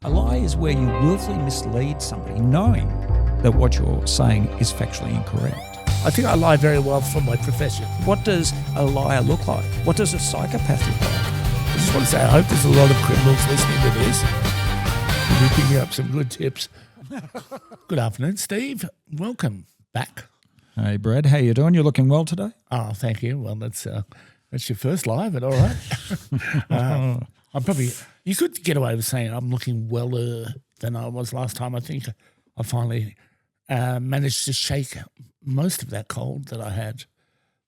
A lie is where you willfully mislead somebody knowing that what you're saying is factually incorrect. I think I lie very well for my profession. What does a liar look like? What does a psychopath look like? I just want to say I hope there's a lot of criminals listening to this. We'll be picking up some good tips. Good afternoon, Steve. Welcome back. Hey, Brad, how you doing? You're looking well today? Oh, thank you. Well, that's your first lie, but all right. I'm probably. You could get away with saying I'm looking weller than I was last time. I think I finally managed to shake most of that cold that I had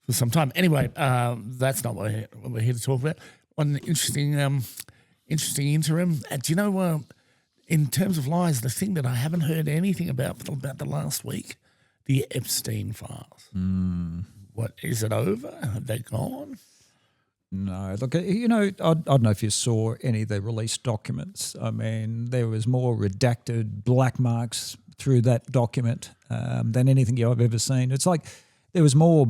for some time. Anyway, that's not what we're here to talk about. One interesting interim. Do you know, in terms of lies, the thing that I haven't heard anything about for about the last week, the Epstein files. What, is it over? Have they gone? No, look, you know, I don't know if you saw any of the released documents. I mean, there was more redacted black marks through that document than anything I've ever seen. It's like there was more,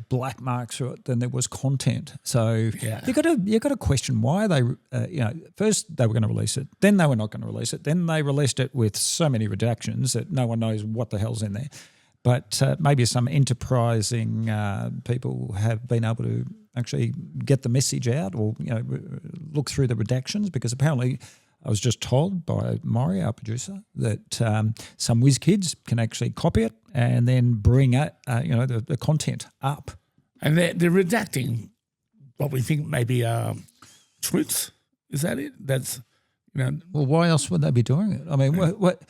black marks through it than there was content. So you got to question why they, first they were going to release it, then they were not going to release it, then they released it with so many redactions that no one knows what the hell's in there. But maybe some enterprising people have been able to actually get the message out or, look through the redactions, because apparently I was just told by Maury, our producer, that some whiz kids can actually copy it and then bring it, the content up. And they're redacting what we think may be truths. Is that it? That's, Well, why else would they be doing it? I mean, what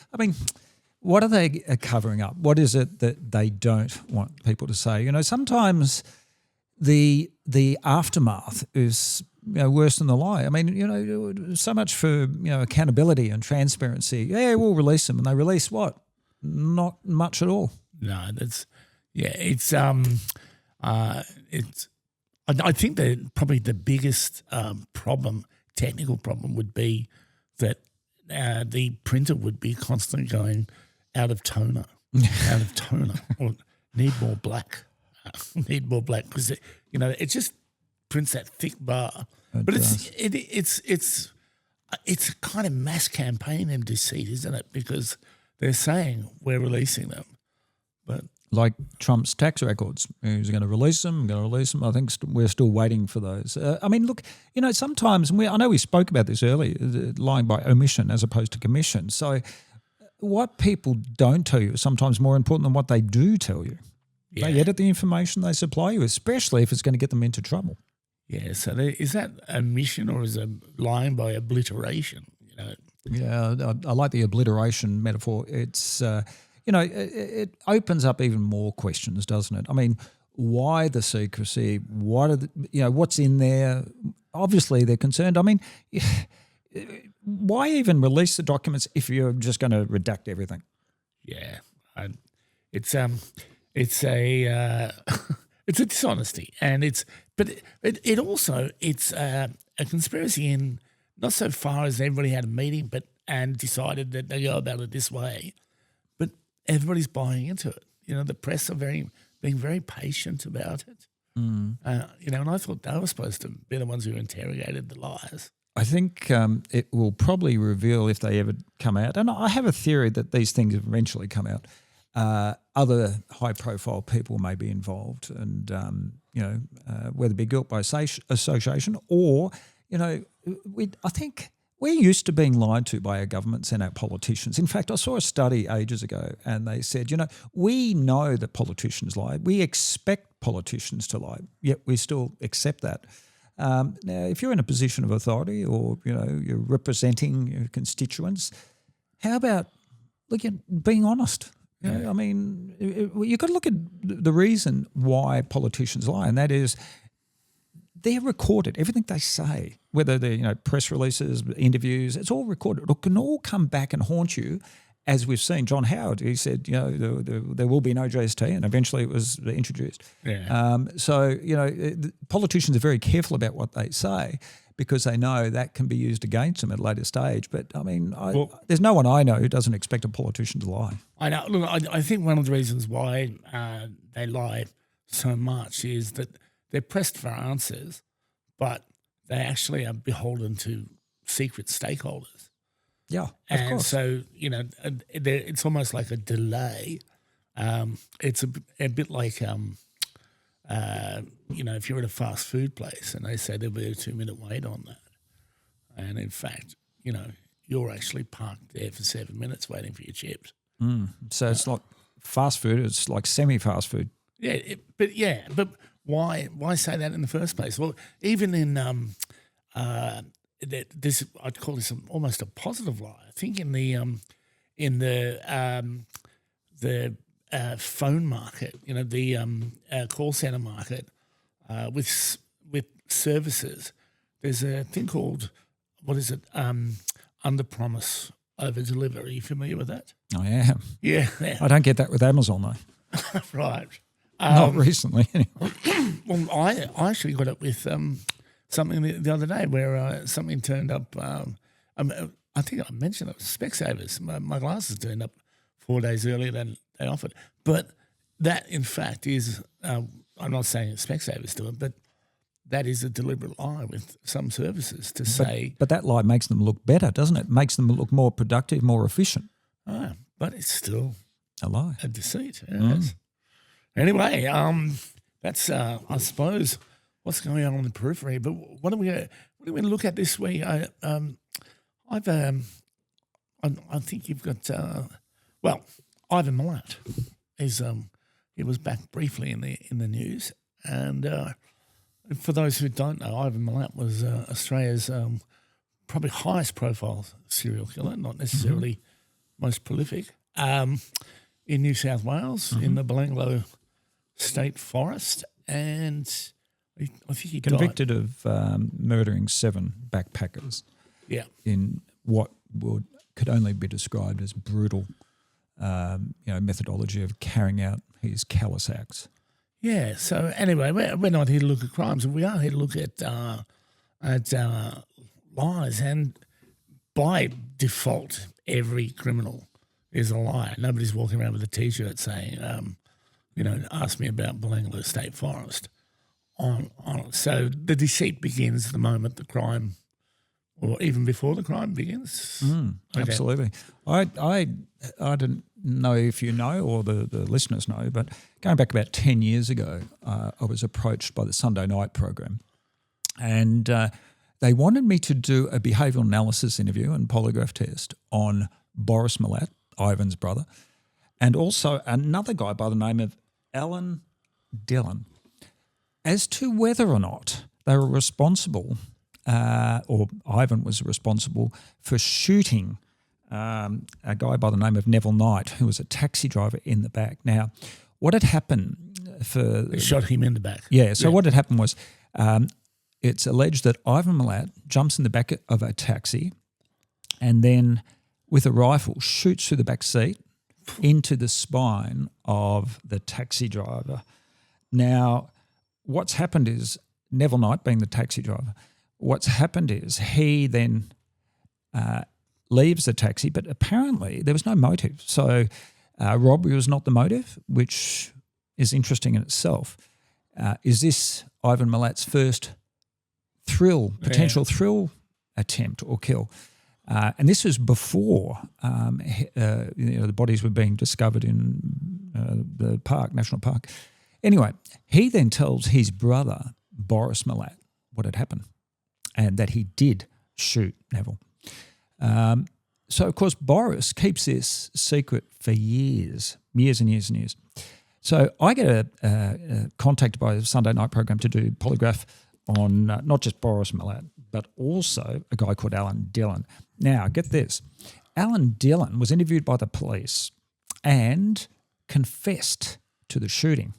are they covering up? What is it that they don't want people to say? Sometimes the aftermath is worse than the lie. I mean, so much for accountability and transparency. Yeah, we'll release them, and they release what? Not much at all. No, it's I think that probably the biggest technical problem would be that the printer would be constantly going out of toner, or need more black, because it just prints that thick bar. It's a kind of mass campaign and deceit, isn't it? Because they're saying we're releasing them, but like Trump's tax records, who's going to release them? I think we're still waiting for those. Look, sometimes I know we spoke about this earlier, lying by omission as opposed to commission. So what people don't tell you is sometimes more important than what they do tell you. Yeah. They edit the information they supply you, especially if it's going to get them into trouble. Yeah, so is that omission or is it lying by obliteration? Yeah, I like the obliteration metaphor. It's it opens up even more questions, doesn't it? I mean, why the secrecy? What are what's in there? Obviously, they're concerned. I mean, why even release the documents if you're just going to redact everything? Yeah, it's a it's a dishonesty, and it's a conspiracy in not so far as everybody had a meeting, and decided that they go about it this way, but everybody's buying into it. The press are being very patient about it. And I thought they were supposed to be the ones who interrogated the liars. I think it will probably reveal if they ever come out, and I have a theory that these things eventually come out. Other high-profile people may be involved, and whether it be guilt by association or I think we're used to being lied to by our governments and our politicians. In fact, I saw a study ages ago, and they said, we know that politicians lie. We expect politicians to lie, yet we still accept that. Now, if you're in a position of authority or you're representing your constituents, how about being honest? I mean, you've got to look at the reason why politicians lie, and that is they're recorded. Everything they say, whether they're press releases, interviews, it's all recorded. It can all come back and haunt you, as we've seen. John Howard, he said, there will be no GST, and eventually it was introduced. Yeah. Politicians are very careful about what they say, because they know that can be used against them at a later stage. But, there's no one I know who doesn't expect a politician to lie. I know. Look, I think one of the reasons why they lie so much is that they're pressed for answers, but they actually are beholden to secret stakeholders. Yeah, of And course. so, it's almost like a delay. It's a bit like, if you're at a fast food place and they say there'll be a 2-minute wait on that. And in fact, you're actually parked there for 7 minutes waiting for your chips. So it's like fast food. It's like semi-fast food. Yeah, but why say that in the first place? Well, even in this, I'd call this almost a positive lie. I think in the phone market, the call center market, with services, there's a thing called under promise, over deliver. Are you familiar with that? I am. Yeah. I don't get that with Amazon though. Right. Not recently, anyway. Well, I actually got it with something the other day where something turned up. I think I mentioned it, Specsavers. My glasses turned up 4 days earlier than they offered. But that, in fact, is I'm not saying Specsavers do it, but that is a deliberate lie with some services to say. But that lie makes them look better, doesn't it? Makes them look more productive, more efficient. But it's still a lie, a deceit. Yes. Anyway, that's I suppose what's going on in the periphery. But what are we going to look at this week? I think you've got Ivan Milat is he was back briefly in the news, and for those who don't know, Ivan Milat was Australia's probably highest profile serial killer, not necessarily most prolific, in New South Wales in the Belanglo State Forest, and I think he convicted of murdering 7 backpackers. Yeah, in what could only be described as brutal, methodology of carrying out his callous acts. Yeah. So anyway, we're not here to look at crimes, we are here to look at lies, and by default, every criminal is a liar. Nobody's walking around with a T-shirt saying, ask me about Belanglo State Forest on it. So the deceit begins the moment the crime, or even before the crime begins. Okay. Absolutely. I didn't know if you know or the listeners know, but going back about 10 years ago, I was approached by the Sunday night program, and they wanted me to do a behavioural analysis interview and polygraph test on Boris Milat, Ivan's brother, and also another guy by the name of Alan Dillon, as to whether or not they were responsible, or Ivan was responsible for shooting a guy by the name of Neville Knight, who was a taxi driver in the back. Now, what had happened They shot him in the back. Yeah, so what had happened was it's alleged that Ivan Milat jumps in the back of a taxi and then with a rifle shoots through the back seat into the spine of the taxi driver. Now, what's happened is Neville Knight, being the taxi driver, what's happened is he then leaves the taxi, but apparently there was no motive. So robbery was not the motive, which is interesting in itself. Is this Ivan Milat's first potential thrill attempt or kill? And this was before the bodies were being discovered in the park, National Park. Anyway, he then tells his brother, Boris Milat, what had happened and that he did shoot Neville. So, of course, Boris keeps this secret for years and years and years. So I get contacted by the Sunday night program to do polygraph on not just Boris Milat, but also a guy called Alan Dillon. Now, get this. Alan Dillon was interviewed by the police and confessed to the shooting.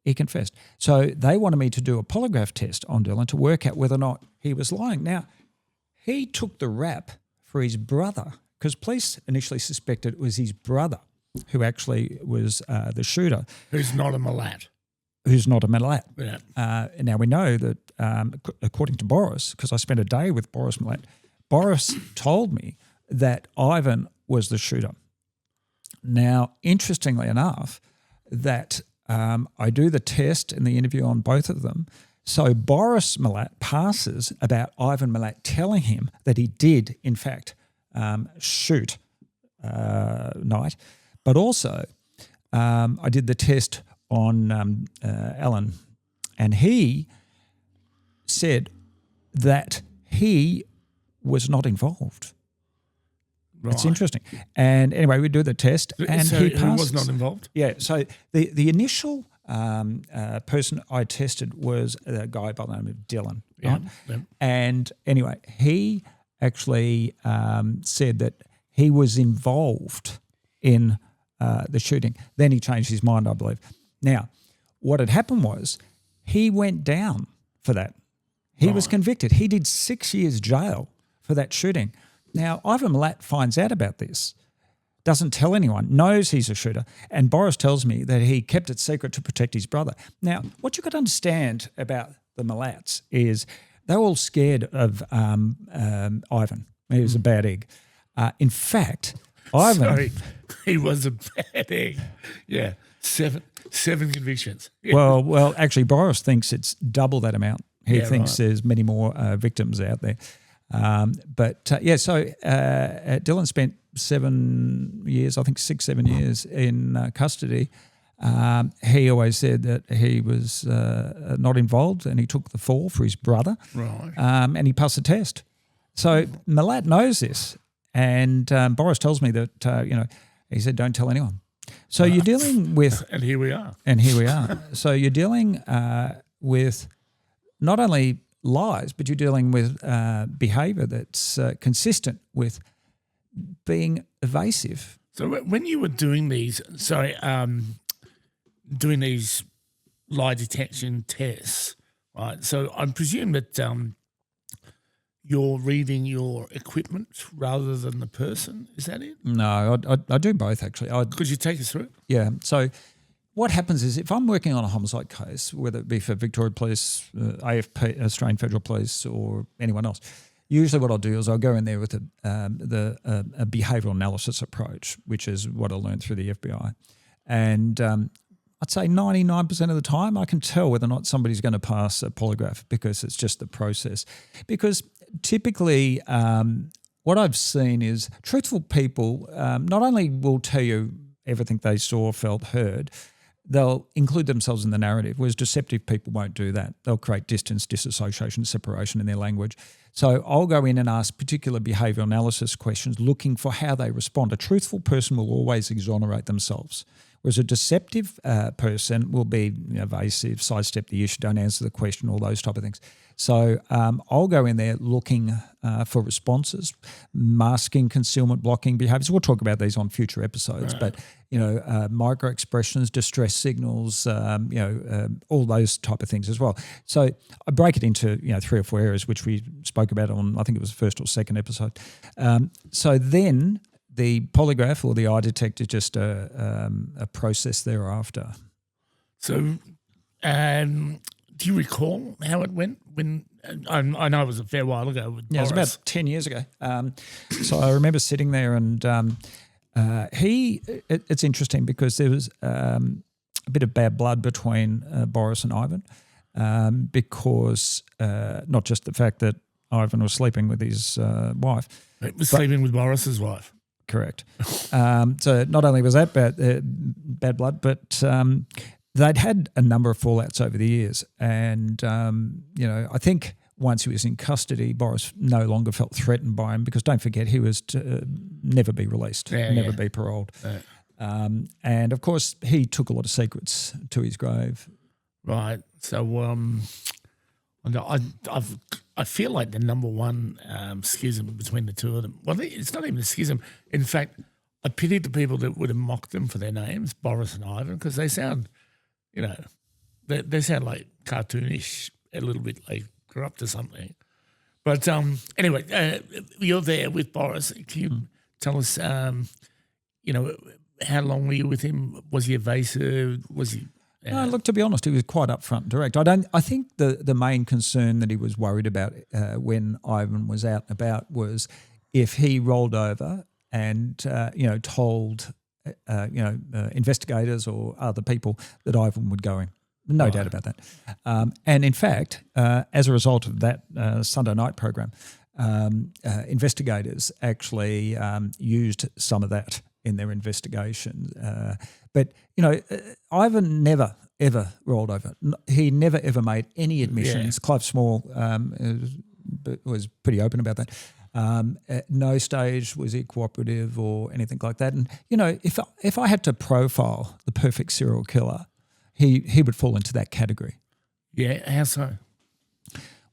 He confessed. So they wanted me to do a polygraph test on Dillon to work out whether or not he was lying. Now, he took the rap for his brother because police initially suspected it was his brother who actually was the shooter. Who's not a Milat. Who's not a Milat. Yeah. Now, we know that according to Boris, because I spent a day with Boris Milat, Boris told me that Ivan was the shooter. Now, interestingly enough, that I do the test and the interview on both of them. So Boris Milat passes about Ivan Milat telling him that he did, in fact, shoot night, but also I did the test on Alan, and he said that he was not involved. Right. It's interesting. And anyway, we do the test, and so he passed. he was not involved? Yeah. So the initial person I tested was a guy by the name of Dylan. Right? Yeah. And anyway, he actually said that he was involved in the shooting. Then he changed his mind, I believe. Now, what had happened was he went down for that. He was convicted. He did 6 years jail for that shooting. Now, Ivan Milat finds out about this, doesn't tell anyone, knows he's a shooter, and Boris tells me that he kept it secret to protect his brother. Now, what you've got to understand about the Milats is they're all scared of Ivan. He was a bad egg. In fact, Ivan... Sorry, he was a bad egg. Yeah, seven convictions. Yeah. Well, actually, Boris thinks it's double that amount. He thinks there's many more victims out there. So Dylan spent 7 years, I think 6-7 years in custody. He always said that he was not involved, and he took the fall for his brother. Right. And he passed the test. So Milat knows this, and Boris tells me that, he said, don't tell anyone. So you're dealing with... And here we are. So you're dealing with not only lies, but you're dealing with behaviour that's consistent with being evasive. So when you were doing these, doing these lie detection tests, right? So I presume that you're reading your equipment rather than the person. Is that it? No, I do both actually. Could you take us through it? Yeah. So what happens is if I'm working on a homicide case, whether it be for Victoria Police, AFP, Australian Federal Police, or anyone else, usually what I'll do is I'll go in there with a behavioural analysis approach, which is what I learned through the FBI. And I'd say 99% of the time I can tell whether or not somebody's going to pass a polygraph because it's just the process. Because typically what I've seen is truthful people not only will tell you everything they saw, felt, heard, they'll include themselves in the narrative, whereas deceptive people won't do that. They'll create distance, disassociation, separation in their language. So I'll go in and ask particular behavioural analysis questions looking for how they respond. A truthful person will always exonerate themselves, whereas a deceptive person will be evasive, sidestep the issue, don't answer the question, all those type of things. So I'll go in there looking for responses, masking, concealment, blocking behaviours. We'll talk about these on future episodes, but micro expressions, distress signals, all those type of things as well. So I break it into 3 or 4 areas, which we spoke about on, I think it was the first or second episode. So then the polygraph or the eye detector is just a process thereafter. So, do you recall how it went? When I know it was a fair while ago with Boris. It was about 10 years ago. So I remember sitting there and it's interesting because there was a bit of bad blood between Boris and Ivan because not just the fact that Ivan was sleeping with his wife. He was sleeping with Boris's wife. Correct. So not only was that bad blood, but they'd had a number of fallouts over the years. And, I think once he was in custody, Boris no longer felt threatened by him because don't forget he was to never be released, never be paroled. And, of course, he took a lot of secrets to his grave. Right. So I feel like the number one schism between the two of them, well, it's not even a schism. In fact, I pity the people that would have mocked them for their names, Boris and Ivan, because they sound, they sound like cartoonish, a little bit like corrupt or something. But anyway, you're there with Boris. Can you tell us, how long were you with him? Was he evasive? Was he... No, look, to be honest, he was quite upfront and direct. I think the main concern that he was worried about when Ivan was out and about was if he rolled over and, told, investigators or other people that Ivan would go in. No doubt about that. And in fact, as a result of that Sunday night program, investigators actually used some of that in their investigation. But, Ivan never, ever rolled over. He never, ever made any admissions. Clive Small was pretty open about that. At no stage was he cooperative or anything like that. And, if I had to profile the perfect serial killer, he would fall into that category. Yeah, how so?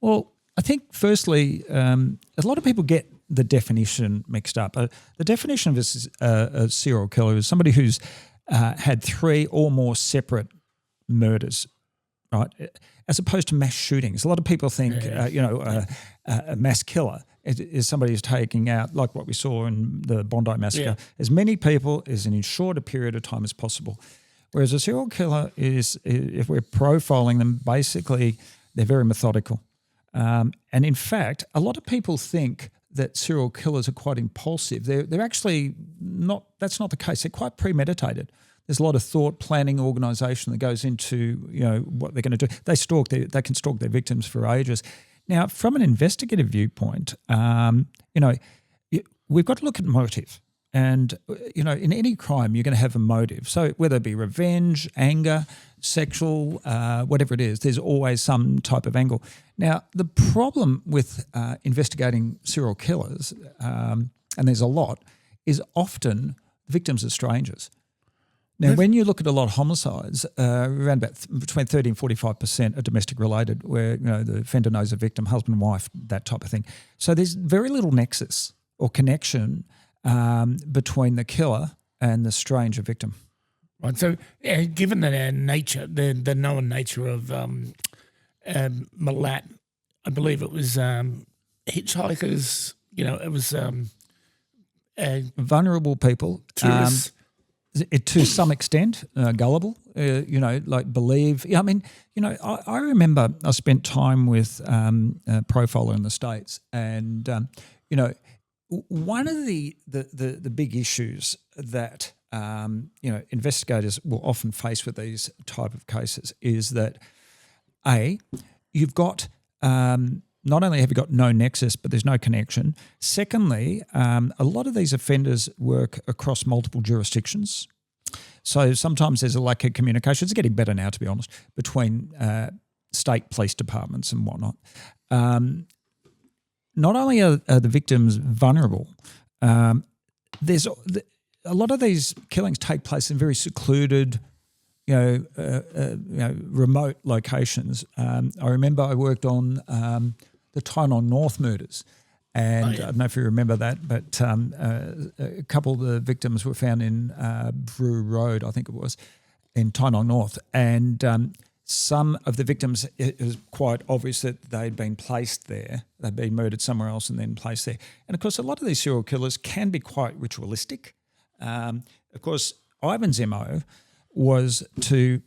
Well, I think firstly, a lot of people get the definition mixed up. The definition of a serial killer is somebody who's had 3 or more separate murders, right? As opposed to mass shootings. A lot of people think, a mass killer is somebody who's taking out, like what we saw in the Bondi Massacre, as many people as in as short a period of time as possible. Whereas a serial killer is, if we're profiling them, basically they're very methodical. And in fact, a lot of people think that serial killers are quite impulsive. They're actually not. That's not the case. They're quite premeditated. There's a lot of thought, planning, organisation that goes into what they're going to do. They can stalk their victims for ages. Now, from an investigative viewpoint, we've got to look at motive. And, in any crime, you're going to have a motive. So whether it be revenge, anger, sexual, whatever it is, there's always some type of angle. Now, the problem with investigating serial killers, and there's a lot, is often victims are strangers. Now, when you look at a lot of homicides, around about between 30 and 45% are domestic related, where the offender knows the victim, husband, wife, that type of thing. So there's very little nexus or connection between the killer and the stranger victim. Right. So, given the nature, the known nature of Milat, I believe it was hitchhikers. It was vulnerable people. Tourists. To some extent, gullible, believe. I remember I spent time with a profiler in the States, and, one of the big issues that, investigators will often face with these type of cases is that, you've got not only have you got no nexus, but there's no connection. Secondly, a lot of these offenders work across multiple jurisdictions. So sometimes there's a lack of communication. It's getting better now, to be honest, between state police departments and whatnot. Not only are the victims vulnerable, there's a lot of these killings take place in very secluded, remote locations. I remember I worked on the Tynong North murders, and I don't know if you remember that, but a couple of the victims were found in Brew Road, I think it was, in Tynong North, and some of the victims, it was quite obvious that they'd been placed there. They'd been murdered somewhere else and then placed there. And, of course, a lot of these serial killers can be quite ritualistic. Of course, Ivan's MO was to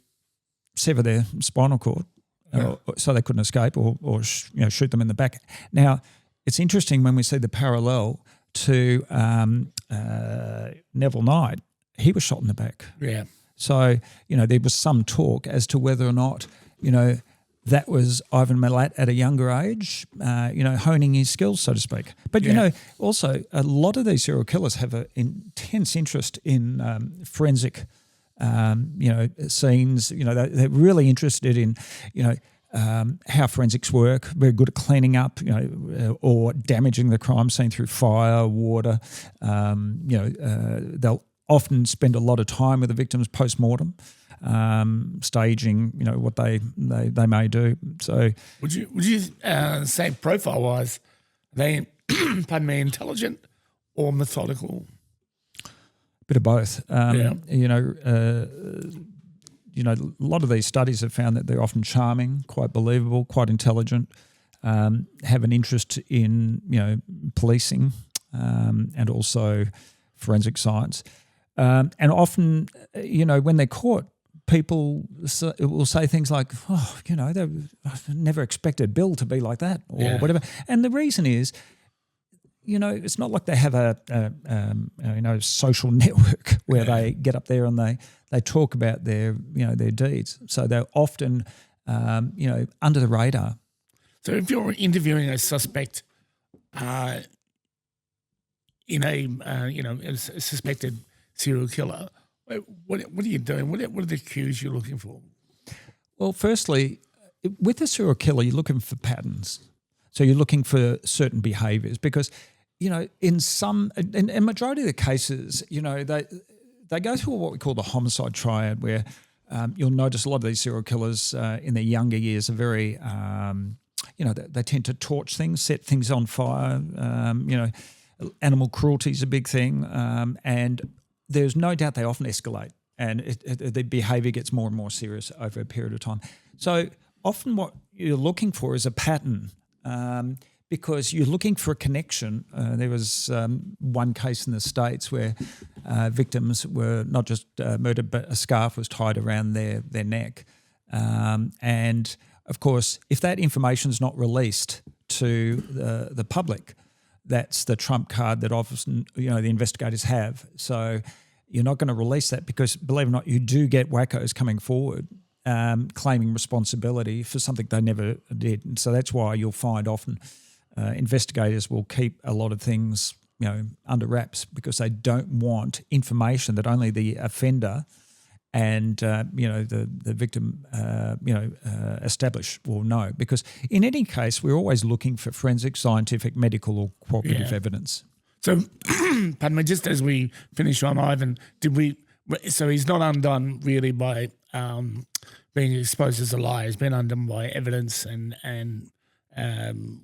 sever their spinal cord so they couldn't escape or shoot them in the back. Now, it's interesting when we see the parallel to Neville Knight. He was shot in the back. Yeah. So, there was some talk as to whether or not, that was Ivan Milat at a younger age, honing his skills, so to speak. But, also a lot of these serial killers have an intense interest in forensic, scenes. They're really interested in, how forensics work, very good at cleaning up, or damaging the crime scene through fire, water. They'll often spend a lot of time with the victims post-mortem, staging, what they may do. So, would you say profile-wise, they, pardon me, intelligent or methodical? Bit of both. A lot of these studies have found that they're often charming, quite believable, quite intelligent, have an interest in, policing, and also forensic science. And often, when they're caught, people will say things like, I've never expected Bill to be like that or whatever. And the reason is, it's not like they have a social network where they get up there and they talk about their deeds. So they're often, under the radar. So if you're interviewing a suspect in a suspected serial killer, what are you doing? What are the cues you're looking for? Well, firstly, with a serial killer, you're looking for patterns. So you're looking for certain behaviours because, in majority of the cases, they go through what we call the homicide triad, where you'll notice a lot of these serial killers in their younger years are very, they tend to torch things, set things on fire. Animal cruelty is a big thing, and there's no doubt they often escalate, and the behaviour gets more and more serious over a period of time. So often what you're looking for is a pattern, because you're looking for a connection. There was one case in the States where victims were not just murdered, but a scarf was tied around their neck. And, of course, if that information is not released to the public, that's the trump card that often, the investigators have. So you're not going to release that because, believe it or not, you do get wackos coming forward claiming responsibility for something they never did. And so that's why you'll find often investigators will keep a lot of things, under wraps because they don't want information that only the offender and the victim establish will know. Because in any case, we're always looking for forensic, scientific, medical, or cooperative evidence. So, pardon me, just as we finish on Ivan, so he's not undone really by being exposed as a liar. He's been undone by evidence and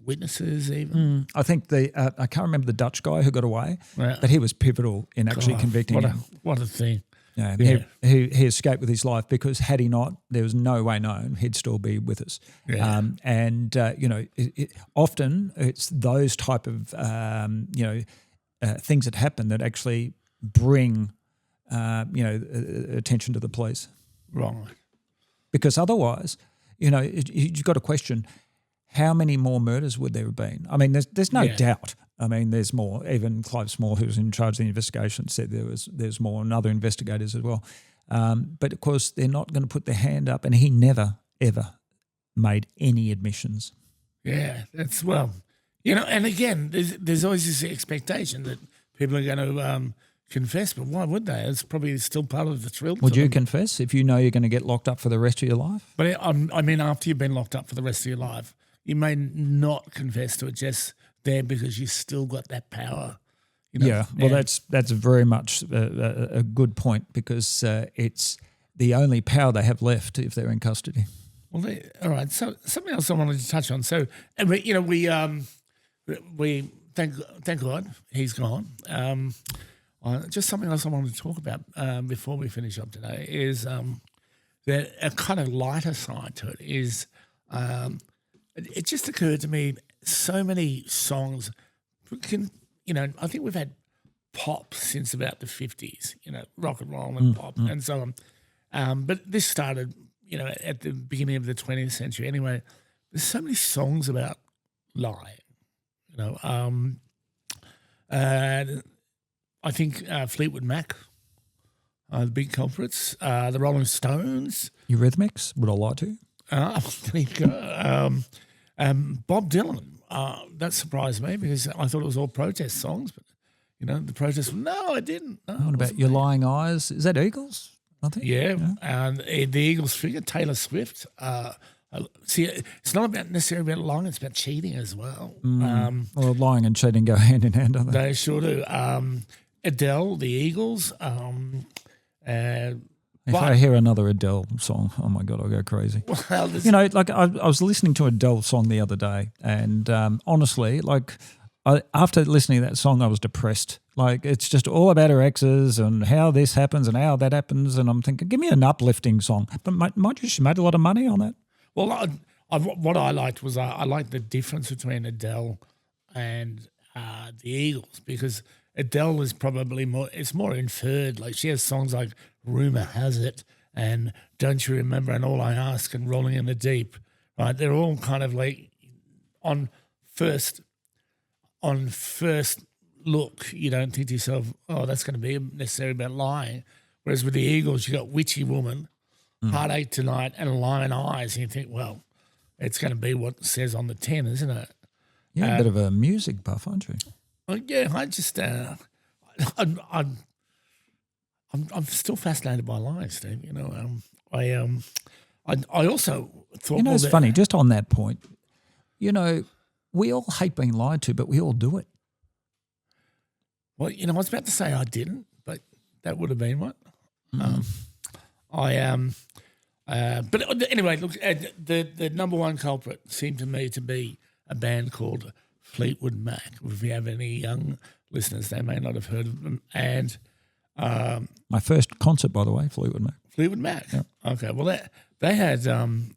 witnesses even. I think I can't remember the Dutch guy who got away, but he was pivotal in actually convicting him. What a thing. Yeah, he escaped with his life because had he not, there was no way known he'd still be with us. Yeah. Often it's those type of things that happen that actually bring attention to the police. Right. Because otherwise, you've got to question how many more murders would there have been. I mean, there's no doubt. I mean, there's more. Even Clive Small, who was in charge of the investigation, said there's more, and other investigators as well. But of course, they're not going to put their hand up, and he never ever made any admissions. Yeah, that's and again, there's always this expectation that people are going to confess, but why would they? It's probably still part of the thrill. Would you confess if you know you're going to get locked up for the rest of your life? But I mean, after you've been locked up for the rest of your life, you may not confess to it just there because you still got that power. Yeah, well, that's very much a good point because it's the only power they have left if they're in custody. Well, all right. So something else I wanted to touch on. So, we thank God he's gone. Just something else I wanted to talk about before we finish up today is that a kind of lighter side to it is it just occurred to me so many songs I think we've had pop since about the 50s, rock and roll and pop and so on. But this started, at the beginning of the 20th century anyway. There's so many songs about lying, I think Fleetwood Mac are the big culprits. The Rolling Stones. Eurythmics, would I lie to? There you go. Bob Dylan. That surprised me because I thought it was all protest songs, but the protest. No, I didn't. No, what about Your Lying Eyes? Is that Eagles? I think. Yeah. And the Eagles figure Taylor Swift. See, it's not necessarily about lying; it's about cheating as well. Well, lying and cheating go hand in hand, don't they? They sure do. Adele, the Eagles. If I hear another Adele song, oh my God, I'll go crazy. Well, I was listening to an Adele song the other day, and honestly, after listening to that song, I was depressed. It's just all about her exes and how this happens and how that happens, and I'm thinking, give me an uplifting song. But mind you, she made a lot of money on that. Well, what I liked was I liked the difference between Adele and the Eagles because Adele is probably more inferred. Like she has songs like Rumour Has It and Don't You Remember and All I Ask and Rolling in the Deep, right? They're all kind of like on first look, you don't think to yourself, oh, that's going to be necessarily about lying. Whereas with the Eagles, you got Witchy Woman, Heartache Tonight and Lion Eyes. And you think, well, it's going to be what it says on the tin, isn't it? You're a bit of a music buff, aren't you? Yeah, I just I'm still fascinated by lies, Steve. You know, I also thought. You know, it's funny. Just on that point, you know, we all hate being lied to, but we all do it. Well, you know, I was about to say I didn't, but that would have been one. But anyway, look, the number one culprit seemed to me to be a band called Fleetwood Mac. If we have any young listeners, they may not have heard of them. And my first concert, by the way, Fleetwood Mac. Fleetwood Mac. Yep. Okay. Well, they had some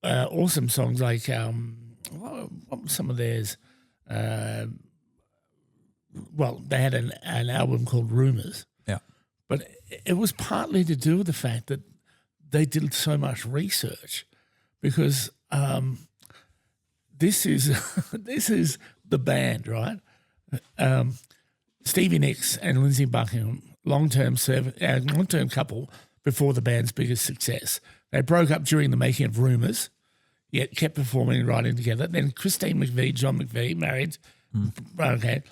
awesome songs like what were some of theirs? Well, they had an album called Rumours. Yeah. But it was partly to do with the fact that they did so much research, because this is the band, right? Stevie Nicks and Lindsey Buckingham, long-term couple before the band's biggest success. They broke up during the making of Rumours, yet kept performing and writing together. Then Christine McVie, John McVie, married. Okay.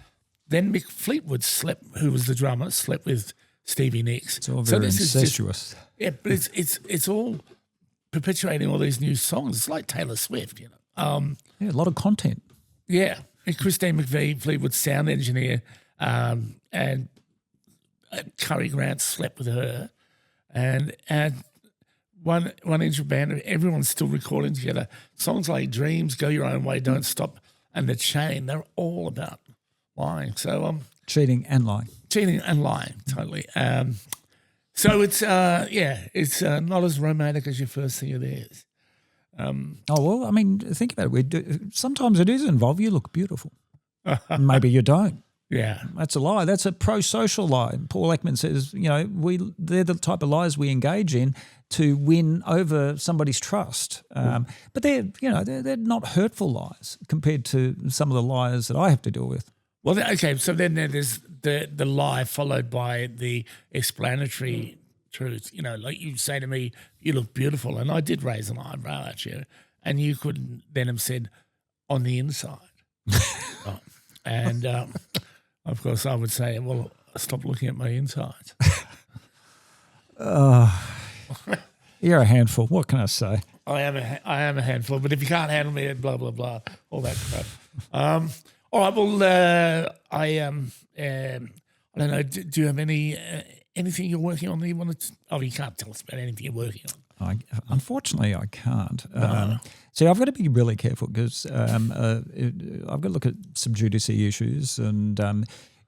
Then Mick Fleetwood who was the drummer, slept with Stevie Nicks. It's all very incestuous. Yeah, but it's all perpetuating all these new songs. It's like Taylor Swift, you know. Yeah, a lot of content. Yeah, and Christine McVie, Fleetwood's sound engineer, and Cary Grant slept with her, and one inch band. Everyone's still recording together. Songs like "Dreams," "Go Your Own Way," "Don't Stop," and "The Chain." They're all about lying. So cheating and lying. Cheating and lying, totally. So it's it's not as romantic as you first think it is. Oh, well, I mean, think about it. Sometimes it is involved. You look beautiful. Maybe you don't. Yeah. That's a lie. That's a pro-social lie. Paul Ekman says, you know, they're the type of lies we engage in to win over somebody's trust. But they're not hurtful lies compared to some of the lies that I have to deal with. Well, okay, so then there's the lie followed by the explanatory truth. You know, like you say to me, you look beautiful, and I did raise an eyebrow at you, and you could then have said, on the inside. And, of course, I would say, well, stop looking at my insides. You're a handful. What can I say? I am a handful, but if you can't handle me, blah, blah, blah, all that crap. All right. Well, I don't know. Do you have anything you're working on that you want to? Oh, you can't tell us about anything you're working on. Unfortunately, I can't. See, I've got to be really careful because I've got to look at sub judice issues, and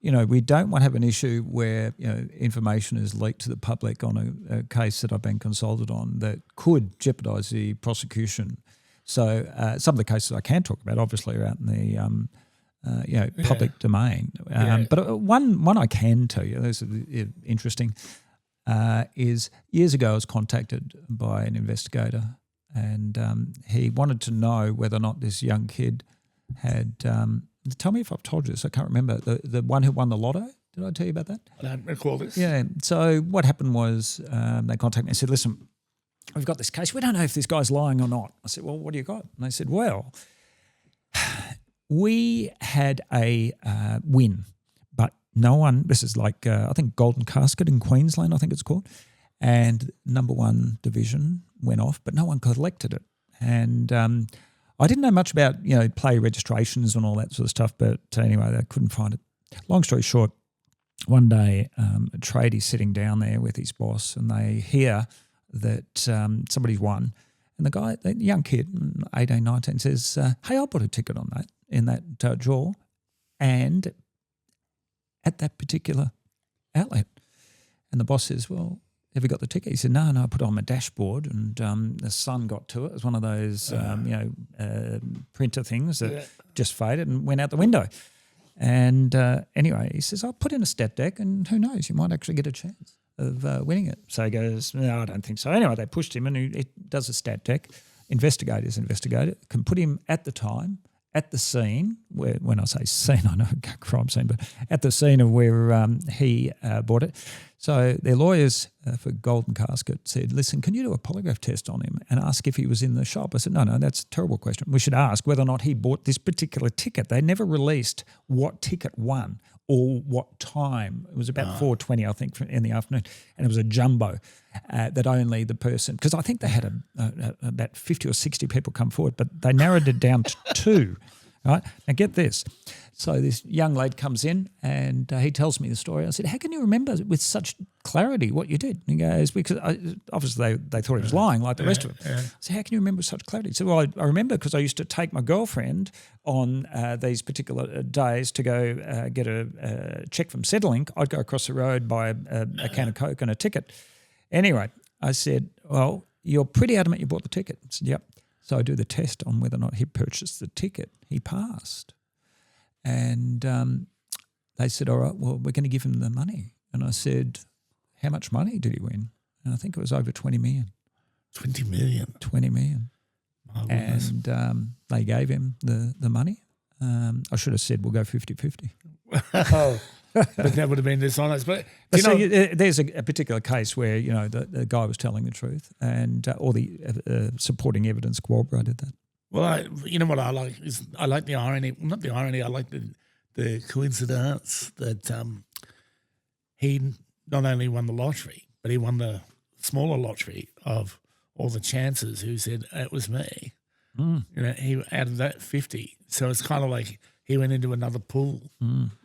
we don't want to have an issue where information is leaked to the public on a case that I've been consulted on that could jeopardise the prosecution. So some of the cases I can talk about, obviously, are out in the public domain. But one I can tell you, this is interesting, is years ago I was contacted by an investigator, and he wanted to know whether or not this young kid had tell me if I've told you this, I can't remember, the one who won the Lotto. Did I tell you about that? I don't recall this. Yeah, so what happened was they contacted me and said, listen, we've got this case. We don't know if this guy's lying or not. I said, well, what do you got? And they said, well, we had a win, but no one, this is like, I think Golden Casket in Queensland, I think it's called, and number one division went off, but no one collected it. And I didn't know much about, play registrations and all that sort of stuff, but anyway, they couldn't find it. Long story short, one day a tradie's sitting down there with his boss, and they hear that somebody's won. And the guy, the young kid, 18, 19, says, hey, I'll put a ticket on that, in that drawer, and at that particular outlet. And the boss says, well, have you got the ticket? He said, no, I put it on my dashboard, and the sun got to it. It was one of those, printer things that just faded and went out the window. And anyway, he says, I'll put in a stat deck, and who knows, you might actually get a chance of winning it. So he goes, no, I don't think so. Anyway, they pushed him, and he does a stat deck. Investigators can put him at the time, at the scene, where, when I say scene, I know crime scene, but at the scene of where he bought it. So their lawyers for Golden Casket said, listen, can you do a polygraph test on him and ask if he was in the shop? I said, no, that's a terrible question. We should ask whether or not he bought this particular ticket. They never released what ticket won or what time. It was about 4:20, I think, in the afternoon, and it was a jumbo that only the person – because I think they had about 50 or 60 people come forward, but they narrowed it down to 2. Right? Now get this. So this young lady comes in and he tells me the story. I said, how can you remember with such clarity what you did? And he goes, because obviously they thought he was lying like the rest of them. I said, how can you remember with such clarity? He said, well, I remember because I used to take my girlfriend on these particular days to go get a check from Centrelink. I'd go across the road, buy a can of Coke and a ticket. Anyway, I said, well, you're pretty adamant you bought the ticket. I said, yep. So I do the test on whether or not he purchased the ticket. He passed. And they said, all right, well, we're going to give him the money. And I said, how much money did he win? And I think it was over 20 million. 20 million? 20 million. My goodness. And they gave him the money. I should have said we'll go 50-50. Oh, but that would have been dishonest. But there's a particular case where, the guy was telling the truth and all the supporting evidence corroborated that. Well, what I like is I like the irony. Not the irony. I like the coincidence that he not only won the lottery, but he won the smaller lottery of all the chances. Who said it was me? He out of that 50. So it's kind of like he went into another pool.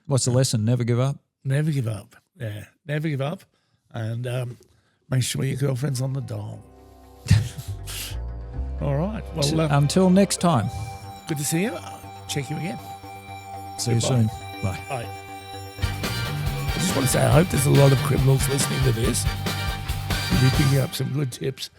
What's the lesson? Never give up. Never give up. Yeah, never give up, and make sure your girlfriend's on the dole. All right. Well, until next time. Good to see you. Check you again. See you soon. Bye. Bye. I just want to say I hope there's a lot of criminals listening to this. You'll be picking up some good tips.